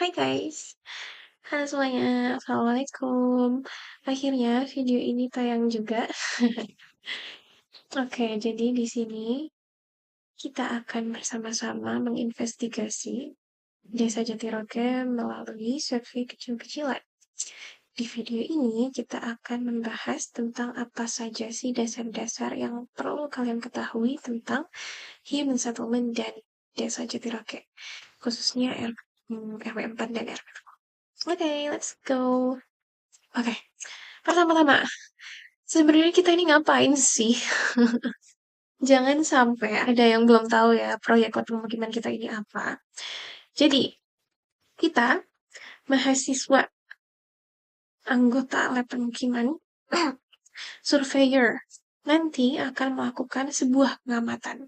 Hai guys, halo semuanya, Assalamualaikum. Akhirnya video ini tayang juga. Oke, jadi di sini kita akan bersama-sama menginvestigasi Desa Jatiroke melalui survei kecil-kecilan. Di video ini kita akan membahas tentang apa saja sih dasar-dasar yang perlu kalian ketahui tentang human settlement dan Desa Jatiroke, khususnya RW 4 dan RW. Oke, let's go. Oke, pertama-tama, sebenarnya kita ini ngapain sih? Jangan sampai ada yang belum tahu ya proyek pemukiman kita ini apa. Jadi, kita mahasiswa anggota lab pemukiman, surveyor, nanti akan melakukan sebuah pengamatan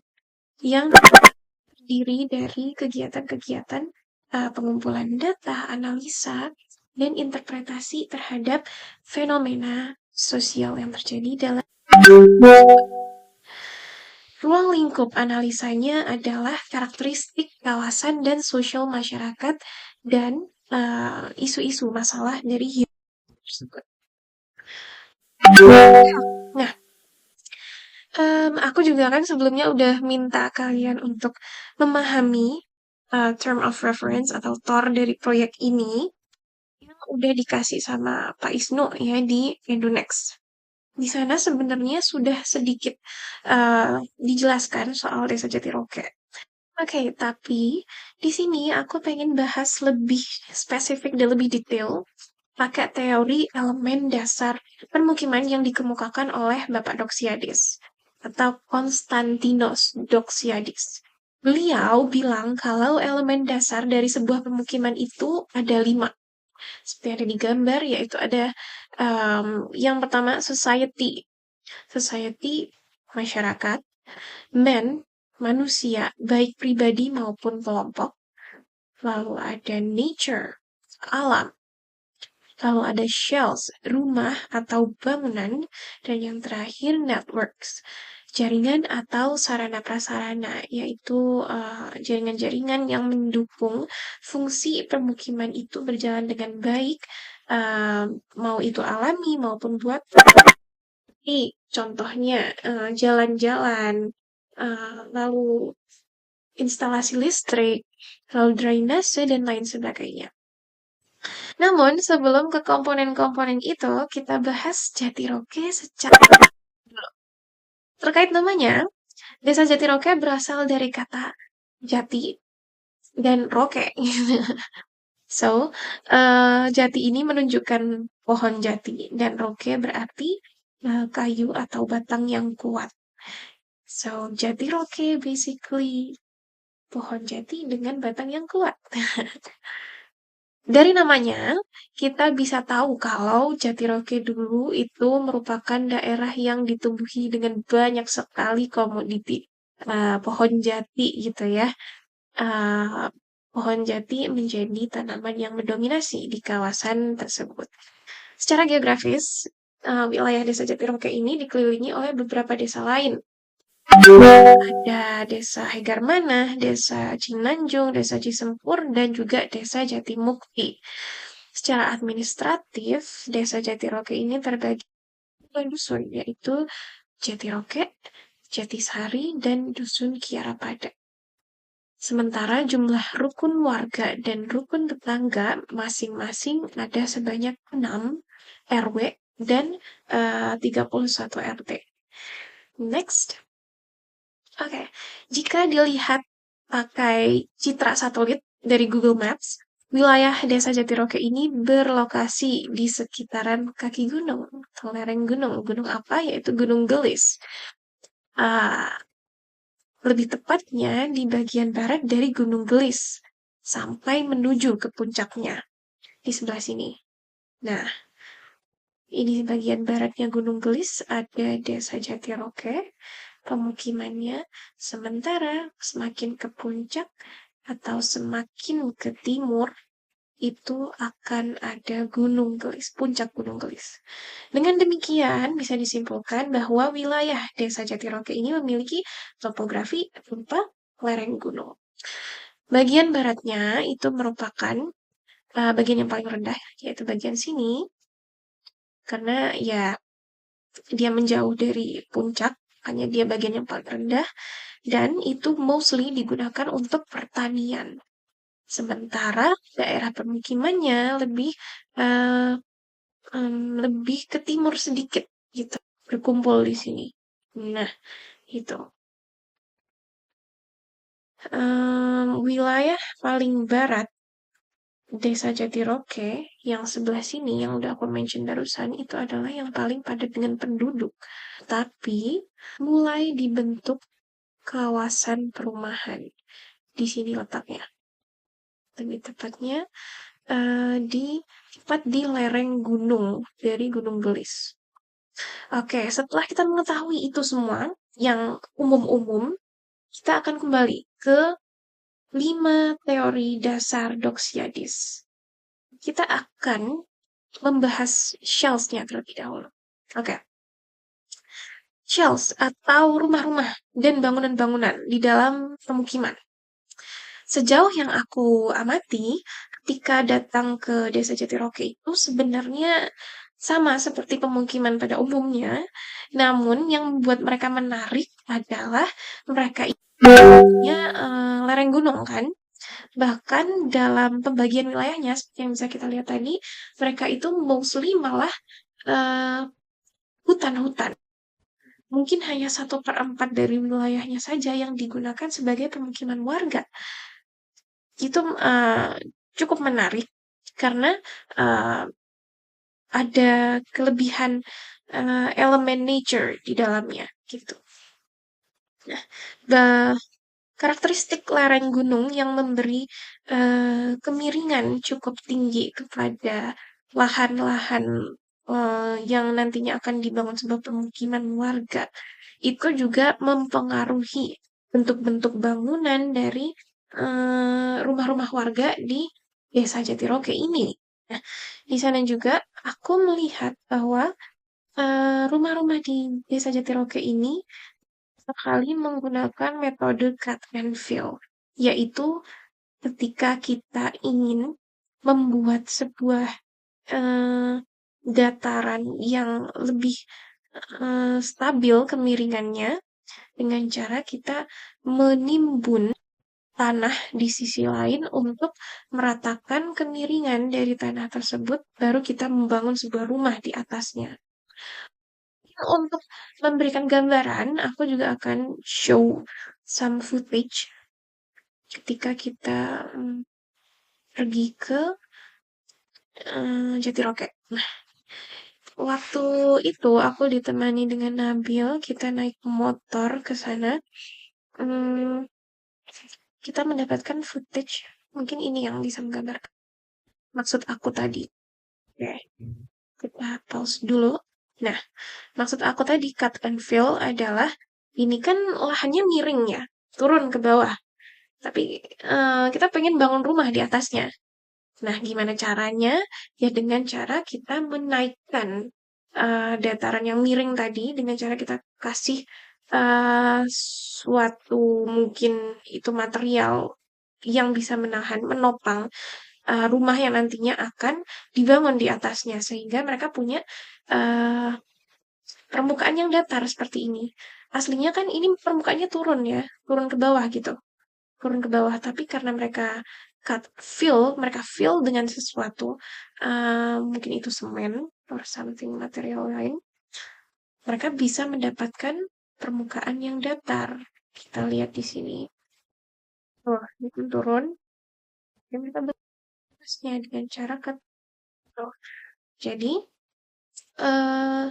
yang terdiri dari kegiatan-kegiatan pengumpulan data, analisa, dan interpretasi terhadap fenomena sosial yang terjadi dalam ruang lingkup. Analisanya adalah karakteristik kawasan dan sosial masyarakat dan isu-isu masalah dari hidup tersebut. Nah, aku juga kan sebelumnya udah minta kalian untuk memahami term of reference atau TOR dari proyek ini yang udah dikasih sama Pak Isnu ya di Edunex. Di sana sebenarnya sudah sedikit dijelaskan soal Desa Jatiroke. Oke, tapi di sini aku pengen bahas lebih spesifik dan lebih detail pakai teori elemen dasar permukiman yang dikemukakan oleh Bapak Doxiadis atau Konstantinos Doxiadis. Beliau bilang kalau elemen dasar dari sebuah pemukiman itu ada 5. Seperti yang ada di gambar, yaitu ada yang pertama society. Society, masyarakat. Man, manusia, baik pribadi maupun kelompok. Lalu ada nature, alam. Lalu ada shells, rumah atau bangunan. Dan yang terakhir networks, jaringan atau sarana prasarana, yaitu jaringan-jaringan yang mendukung fungsi permukiman itu berjalan dengan baik, mau itu alami maupun buat. Contohnya jalan-jalan, lalu instalasi listrik, lalu drainase, dan lain sebagainya. Namun, sebelum ke komponen-komponen itu, kita bahas Jatiroke secara dulu. Terkait namanya, Desa Jatiroke berasal dari kata jati dan roke. So, jati ini menunjukkan pohon jati, dan roke berarti kayu atau batang yang kuat. So, Jatiroke basically pohon jati dengan batang yang kuat. Dari namanya, kita bisa tahu kalau Jatiroke dulu itu merupakan daerah yang ditumbuhi dengan banyak sekali komoditi pohon jati gitu ya. Uh, Pohon jati menjadi tanaman yang mendominasi di kawasan tersebut. Secara geografis, wilayah Desa Jatiroke ini dikelilingi oleh beberapa desa lain. Ada Desa Hegarmanah, Desa Cinanjung, Desa Cisempur, dan juga Desa Jatimukti. Secara administratif, Desa Jatiroke ini terbagi dua dusun, yaitu Jatiroke, Jatisari, dan Dusun Kiarapada. Sementara jumlah rukun warga dan rukun tetangga masing-masing ada sebanyak 6 RW dan 31 RT. Next. Oke, jika dilihat pakai citra satelit dari Google Maps, wilayah Desa Jatiroke ini berlokasi di sekitaran kaki gunung, atau lereng gunung. Gunung apa? Yaitu Gunung Gelis. Lebih tepatnya di bagian barat dari Gunung Gelis, sampai menuju ke puncaknya, di sebelah sini. Nah, ini bagian baratnya Gunung Gelis, ada Desa Jatiroke, pemukimannya. Sementara semakin ke puncak atau semakin ke timur, itu akan ada Gunung Gelis, puncak Gunung Gelis. Dengan demikian, bisa disimpulkan bahwa wilayah Desa Jatiroke ini memiliki topografi berupa lereng gunung. Bagian baratnya itu merupakan bagian yang paling rendah, yaitu bagian sini, karena ya dia menjauh dari puncak, makanya dia bagian yang paling rendah, dan itu mostly digunakan untuk pertanian. Sementara daerah permukimannya eh, lebih ke timur sedikit gitu, berkumpul di sini. Nah, itu. Wilayah paling barat Desa Jatiroke yang sebelah sini yang udah aku mention barusan itu adalah yang paling padat dengan penduduk. Tapi mulai dibentuk kawasan perumahan. Di sini letaknya. Lebih tepatnya tepat di lereng gunung dari Gunung Gelis. Oke, setelah kita mengetahui itu semua yang umum-umum, kita akan kembali ke 5 teori dasar Doxiadis. Kita akan membahas shells-nya terlebih dahulu. Oke. Shells atau rumah-rumah dan bangunan-bangunan di dalam pemukiman. Sejauh yang aku amati, ketika datang ke Desa Jatiroke itu sebenarnya sama seperti pemukiman pada umumnya, namun yang membuat mereka menarik adalah mereka itu punya lereng gunung kan. Bahkan dalam pembagian wilayahnya, seperti yang bisa kita lihat tadi, mereka itu mostly malah eh, hutan-hutan. Mungkin hanya 1/4 dari wilayahnya saja yang digunakan sebagai pemukiman warga. Itu cukup menarik karena uh, ada kelebihan elemen nature di dalamnya gitu. Nah, karakteristik lereng gunung yang memberi kemiringan cukup tinggi kepada lahan-lahan yang nantinya akan dibangun sebuah pemukiman warga itu juga mempengaruhi bentuk-bentuk bangunan dari rumah-rumah warga di Desa Jatiroke ini. Nah, di sana juga aku melihat bahwa rumah-rumah di Desa Jatiroke ini sekali menggunakan metode cut and fill, yaitu ketika kita ingin membuat sebuah eh, dataran yang lebih stabil kemiringannya dengan cara kita menimbun tanah di sisi lain untuk meratakan kemiringan dari tanah tersebut, baru kita membangun sebuah rumah di atasnya. Untuk memberikan gambaran, aku juga akan show some footage ketika kita pergi ke Jatiroke. Nah, waktu itu aku ditemani dengan Nabil, kita naik motor ke sana. Hmm, kita mendapatkan footage, mungkin ini yang bisa menggambarkan maksud aku tadi. Oke, kita pause dulu. Nah, maksud aku tadi cut and fill adalah ini kan lahannya miring ya, turun ke bawah. Tapi kita pengen bangun rumah di atasnya. Nah, gimana caranya? Ya dengan cara kita menaikkan dataran yang miring tadi dengan cara kita kasih suatu mungkin itu material yang bisa menopang rumah yang nantinya akan dibangun di atasnya sehingga mereka punya uh, permukaan yang datar seperti ini. Aslinya kan ini permukaannya turun ya, turun ke bawah gitu, turun ke bawah. Tapi karena mereka fill dengan sesuatu, mungkin itu semen or something material lain, mereka bisa mendapatkan permukaan yang datar. Kita lihat di sini. Oh, itu turun. Dan mereka berasnya dengan cara cut. Oh, jadi, eh,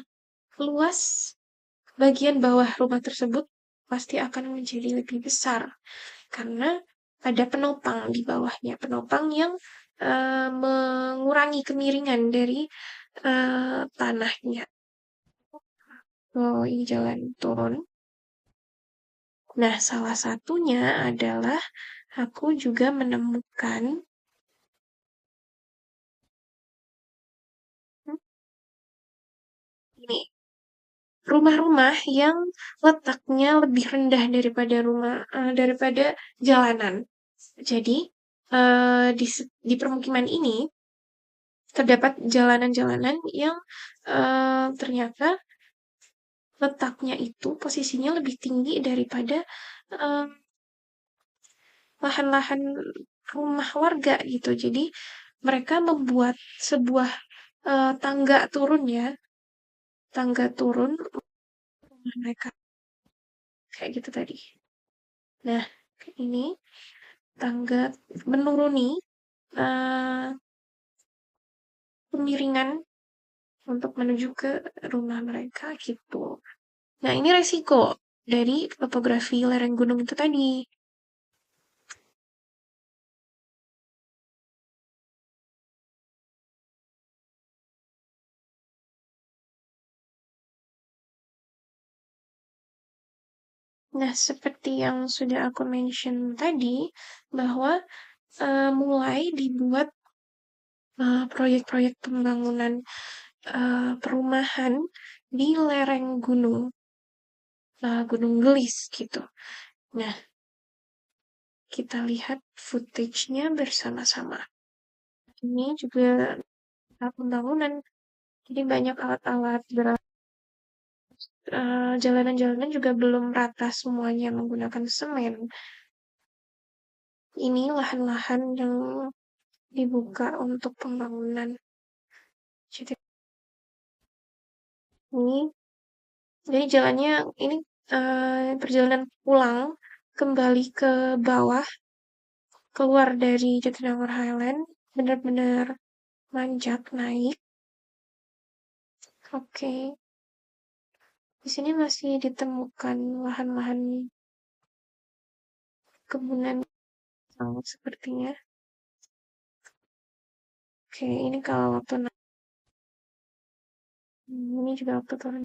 luas bagian bawah rumah tersebut pasti akan menjadi lebih besar karena ada penopang di bawahnya, penopang yang mengurangi kemiringan dari tanahnya. Oh, ini jalan turun. Nah, salah satunya adalah aku juga menemukan ini rumah-rumah yang letaknya lebih rendah daripada daripada jalanan. Jadi di permukiman ini terdapat jalanan-jalanan yang ternyata letaknya itu posisinya lebih tinggi daripada eh, lahan-lahan rumah warga gitu. Jadi mereka membuat sebuah tangga turun ya, tangga turun rumah mereka kayak gitu tadi. Nah, ini tangga menuruni eh, kemiringan untuk menuju ke rumah mereka gitu. Nah, ini resiko dari topografi lereng gunung itu tadi. Nah, seperti yang sudah aku mention tadi, bahwa mulai dibuat proyek-proyek pembangunan perumahan di lereng gunung, Gunung Gelis gitu. Nah, kita lihat footage-nya bersama-sama. Ini juga pembangunan, jadi banyak alat-alat jalanan-jalanan juga belum rata semuanya menggunakan semen. Ini lahan-lahan yang dibuka untuk pembangunan. Jadi ini, jadi jalannya ini perjalanan pulang kembali ke bawah, keluar dari Jatinangor Highland, benar-benar manjak naik. Oke, di sini masih ditemukan lahan-lahan kebunan sawit sepertinya. Oke, ini kalau waktu naik, ini juga waktu turun.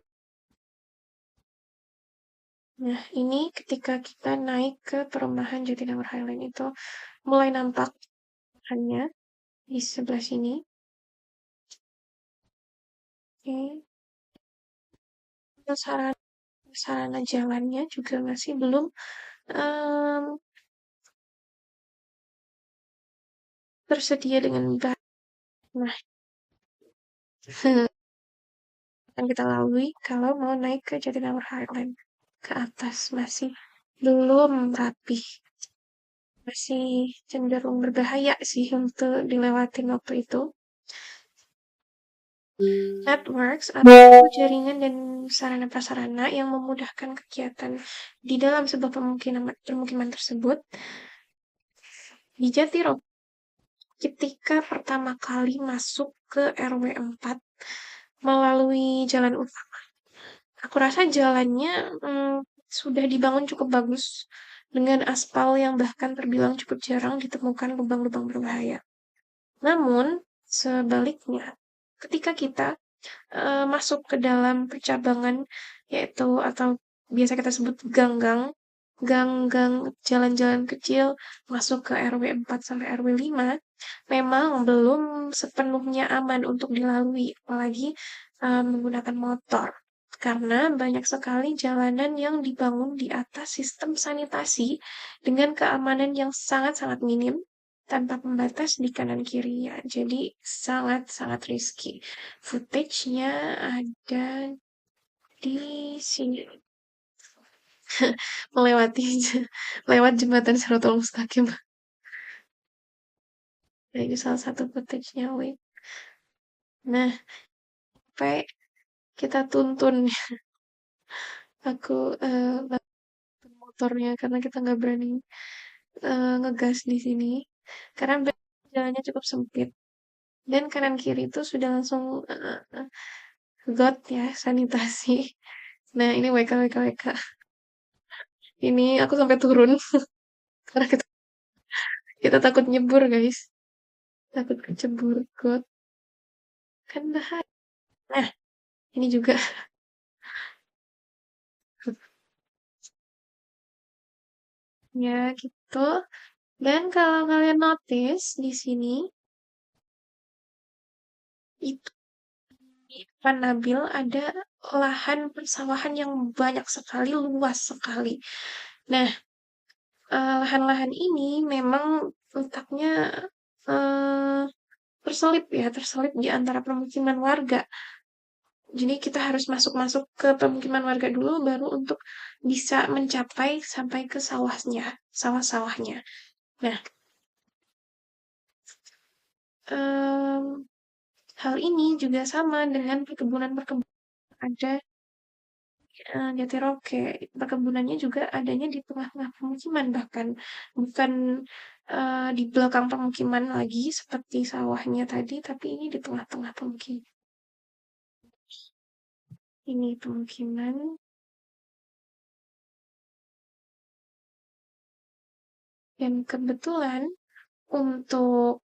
Nah, ini ketika kita naik ke perumahan Jatinangor Highland itu mulai nampak hanya di sebelah sini. Oke, sarana sarana jalannya juga masih belum em, tersedia dengan baik. Nah, akan kita lalui kalau mau naik ke Jatinangor Highland ke atas masih belum rapi, masih cenderung berbahaya sih untuk dilewatin waktu itu. Networks atau jaringan dan sarana prasarana yang memudahkan kegiatan di dalam sebuah permukiman tersebut di Jatiroba ketika pertama kali masuk ke RW 4 melalui jalan utama. Aku rasa jalannya sudah dibangun cukup bagus dengan aspal yang bahkan terbilang cukup jarang ditemukan lubang-lubang berbahaya. Namun, sebaliknya, ketika kita masuk ke dalam percabangan yaitu atau biasa kita sebut gang-gang jalan-jalan kecil masuk ke RW 4 sampai RW 5 memang belum sepenuhnya aman untuk dilalui apalagi menggunakan motor karena banyak sekali jalanan yang dibangun di atas sistem sanitasi dengan keamanan yang sangat-sangat minim tanpa pembatas di kanan kirinya. Jadi sangat-sangat risky. Footage-nya ada di sini. Melewati lewat jembatan Siratul Mustaqim. Nah, ini salah satu footage-nya, wait. Nah, sampai kita tuntun aku motornya karena kita nggak berani ngegas di sini karena jalannya cukup sempit dan kanan kiri itu sudah langsung got ya sanitasi. Nah ini WK WK WK. Ini aku sampai turun karena kita takut nyebur guys, takut kecebur got kan bahaya. Nah ini juga ya gitu. Dan kalau kalian notice di sini itu di depan Nabil ada lahan persawahan yang banyak sekali, luas sekali. Nah, lahan-lahan ini memang letaknya eh, terselip di antara permukiman warga. Jadi kita harus masuk-masuk ke permukiman warga dulu baru untuk bisa mencapai sampai ke sawah-sawahnya. Nah, em, hal ini juga sama dengan perkebunan-perkebunan ada Jatiroke. Perkebunannya juga adanya di tengah-tengah pemukiman bahkan bukan di belakang pemukiman lagi seperti sawahnya tadi, tapi ini di tengah-tengah pemukiman. Ini pemukiman dan kebetulan untuk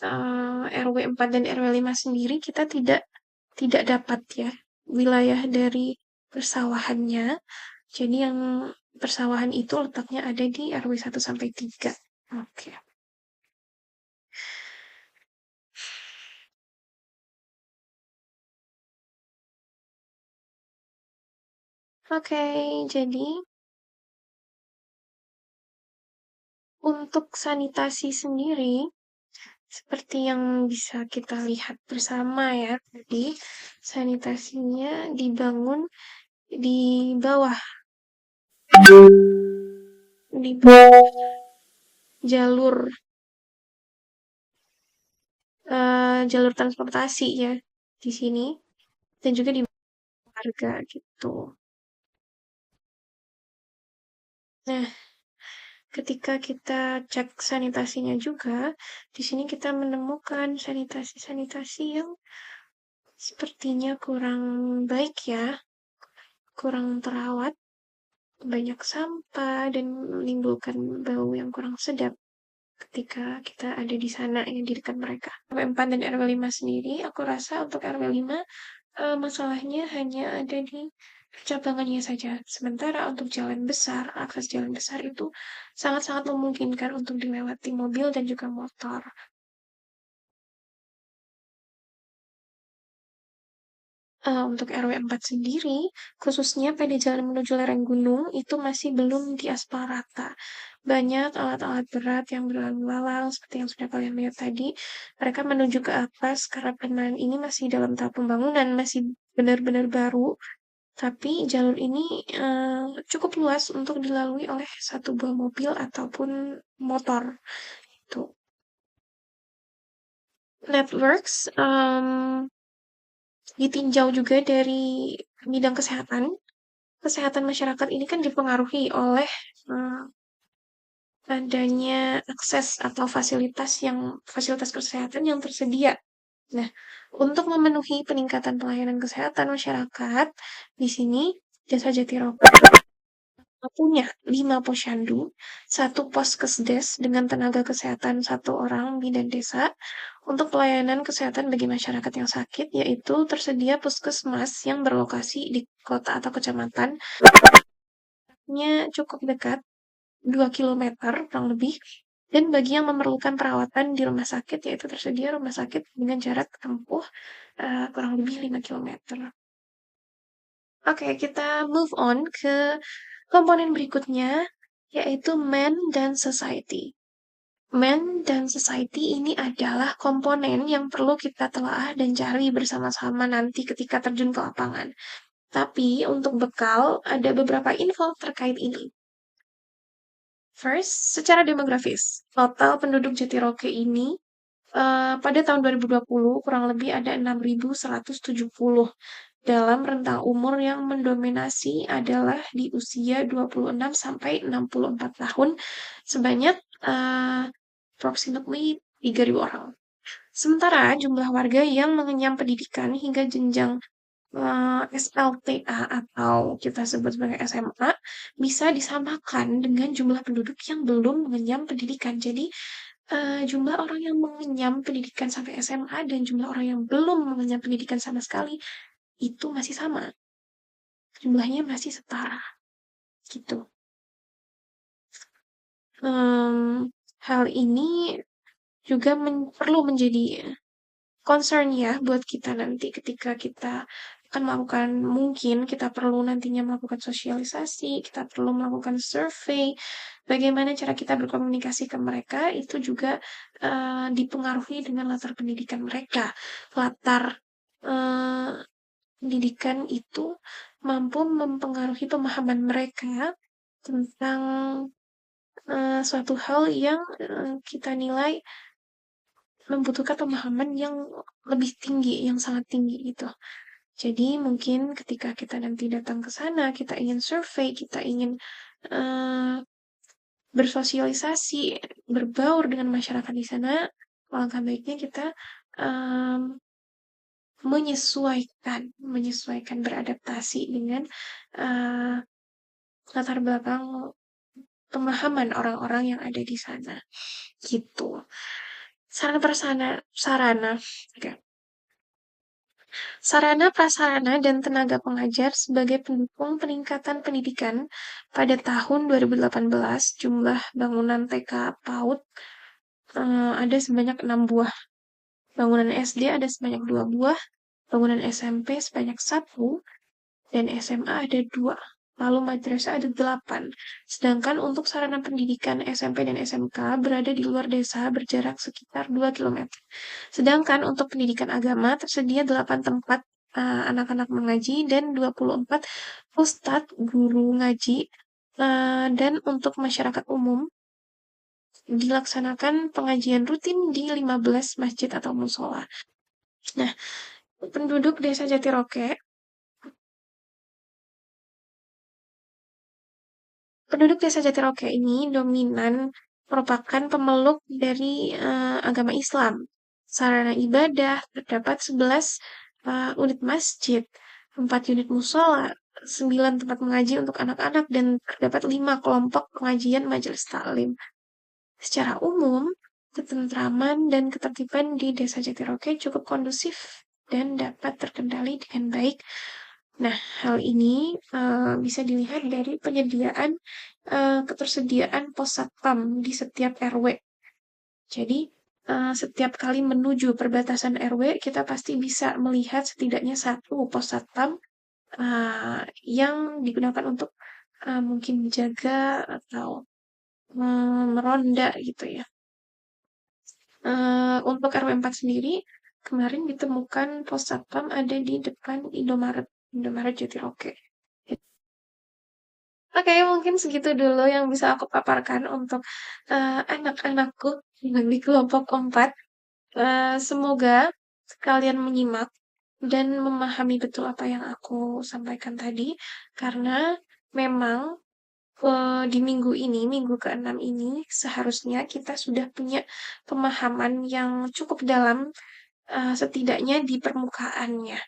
RW 4 dan RW 5 sendiri kita tidak tidak dapat ya wilayah dari persawahannya. Jadi yang persawahan itu letaknya ada di RW 1 sampai 3. Oke. Oke, jadi untuk sanitasi sendiri seperti yang bisa kita lihat bersama ya, tadi sanitasinya dibangun di bawah di bawah jalur jalur transportasi ya di sini dan juga di warga gitu. Nah, ketika kita cek sanitasinya juga, di sini kita menemukan sanitasi-sanitasi yang sepertinya kurang baik ya, kurang terawat, banyak sampah dan menimbulkan bau yang kurang sedap ketika kita ada di sana ya di dekat mereka. RW 4 dan RW 5 sendiri, aku rasa untuk RW 5 masalahnya hanya ada di cabangannya saja. Sementara untuk jalan besar, akses jalan besar itu sangat-sangat memungkinkan untuk dilewati mobil dan juga motor. Untuk RW 4 sendiri, khususnya pada jalan menuju lereng gunung, itu masih belum diaspal rata. Banyak alat-alat berat yang berlalu lalang, seperti yang sudah kalian lihat tadi. Mereka menuju ke atas karena perumahan ini masih dalam tahap pembangunan, masih benar-benar baru. Tapi jalur ini cukup luas untuk dilalui oleh satu buah mobil ataupun motor. Itu. Networks ditinjau juga dari bidang kesehatan. Kesehatan masyarakat ini kan dipengaruhi oleh eh, adanya akses atau fasilitas kesehatan yang tersedia. Nah, untuk memenuhi peningkatan pelayanan kesehatan masyarakat, di sini Jasa Jatiroba punya 5 posyandu, 1 poskesdes dengan tenaga kesehatan 1 orang bidan desa. Untuk pelayanan kesehatan bagi masyarakat yang sakit, yaitu tersedia puskesmas yang berlokasi di kota atau kecamatan, cukup dekat, 2 kilometer kurang lebih. Dan bagi yang memerlukan perawatan di rumah sakit, yaitu tersedia rumah sakit dengan jarak tempuh kurang lebih 5 kilometer. Oke, kita move on ke komponen berikutnya, yaitu man dan society. Man dan society ini adalah komponen yang perlu kita telah dan cari bersama-sama nanti ketika terjun ke lapangan. Tapi untuk bekal, ada beberapa info terkait ini. First, secara demografis, total penduduk Jatiroke ini pada tahun 2020 kurang lebih ada 6.170 dalam rentang umur yang mendominasi adalah di usia 26 sampai 64 tahun sebanyak approximately 3.000 orang. Sementara jumlah warga yang mengenyam pendidikan hingga jenjang SLTA atau kita sebut sebagai SMA bisa disamakan dengan jumlah penduduk yang belum mengenyam pendidikan. Jadi jumlah orang yang mengenyam pendidikan sampai SMA dan jumlah orang yang belum mengenyam pendidikan sama sekali itu masih sama. Jumlahnya masih setara gitu. Hal ini juga perlu menjadi concern ya buat kita nanti ketika kita akan melakukan mungkin kita perlu nantinya melakukan sosialisasi, kita perlu melakukan survei, bagaimana cara kita berkomunikasi ke mereka itu juga dipengaruhi dengan latar pendidikan mereka. Latar eh, pendidikan itu mampu mempengaruhi pemahaman mereka tentang suatu hal yang kita nilai membutuhkan pemahaman yang lebih tinggi, yang sangat tinggi gitu. Jadi mungkin ketika kita nanti datang ke sana, kita ingin survei, kita ingin eh, bersosialisasi, berbaur dengan masyarakat di sana, alangkah baiknya kita em, menyesuaikan, beradaptasi dengan eh, latar belakang pemahaman orang-orang yang ada di sana, gitu. Sarana prasarana, sarana, oke. Sarana prasarana dan tenaga pengajar sebagai pendukung peningkatan pendidikan pada tahun 2018 jumlah bangunan TK PAUD ada sebanyak 6 buah. Bangunan SD ada sebanyak 2 buah, bangunan SMP sebanyak 1, dan SMA ada 2. Lalu madrasah ada 8. Sedangkan untuk sarana pendidikan SMP dan SMK berada di luar desa berjarak sekitar 2 kilometer. Sedangkan untuk pendidikan agama tersedia 8 tempat anak-anak mengaji dan 24 ustadz guru ngaji, dan untuk masyarakat umum dilaksanakan pengajian rutin di 15 masjid atau musola. Nah, penduduk Desa Jatiroke Penduduk Desa Jatiroke ini dominan merupakan pemeluk dari agama Islam. Sarana ibadah terdapat 11 unit masjid, 4 unit musola, 9 tempat mengaji untuk anak-anak, dan terdapat 5 kelompok pengajian majelis taklim. Secara umum, ketentraman dan ketertiban di Desa Jatiroke cukup kondusif dan dapat terkendali dengan baik. Nah, hal ini bisa dilihat dari ketersediaan pos satpam di setiap RW. Jadi, setiap kali menuju perbatasan RW, kita pasti bisa melihat setidaknya satu pos satpam yang digunakan untuk mungkin menjaga atau meronda gitu ya. Untuk RW 4 sendiri, kemarin ditemukan pos satpam ada di depan Indomaret Jatiroke. Oke, mungkin segitu dulu yang bisa aku paparkan untuk anak-anakku yang di kelompok 4. Semoga kalian menyimak dan memahami betul apa yang aku sampaikan tadi, karena memang di minggu ini, minggu ke-6 ini, seharusnya kita sudah punya pemahaman yang cukup dalam, setidaknya di permukaannya,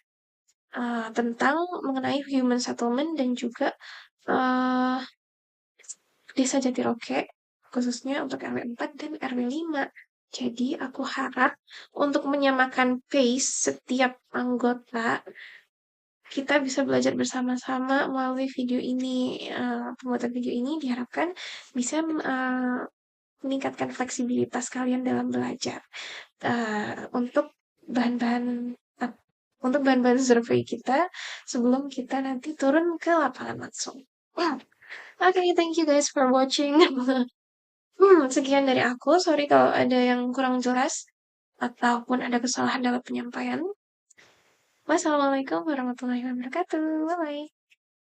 tentang mengenai human settlement dan juga eh, Desa Jatiroke, khususnya untuk RW 4 dan RW 5. Jadi aku harap untuk menyamakan pace setiap anggota, kita bisa belajar bersama-sama melalui video ini. Pembuatan video ini diharapkan bisa meningkatkan fleksibilitas kalian dalam belajar. Untuk bahan-bahan uh, untuk bahan-bahan survei kita sebelum kita nanti turun ke lapangan langsung. Oke, thank you guys for watching. Sekian dari aku. Sorry kalau ada yang kurang jelas ataupun ada kesalahan dalam penyampaian. Wassalamualaikum warahmatullahi wabarakatuh. Bye bye.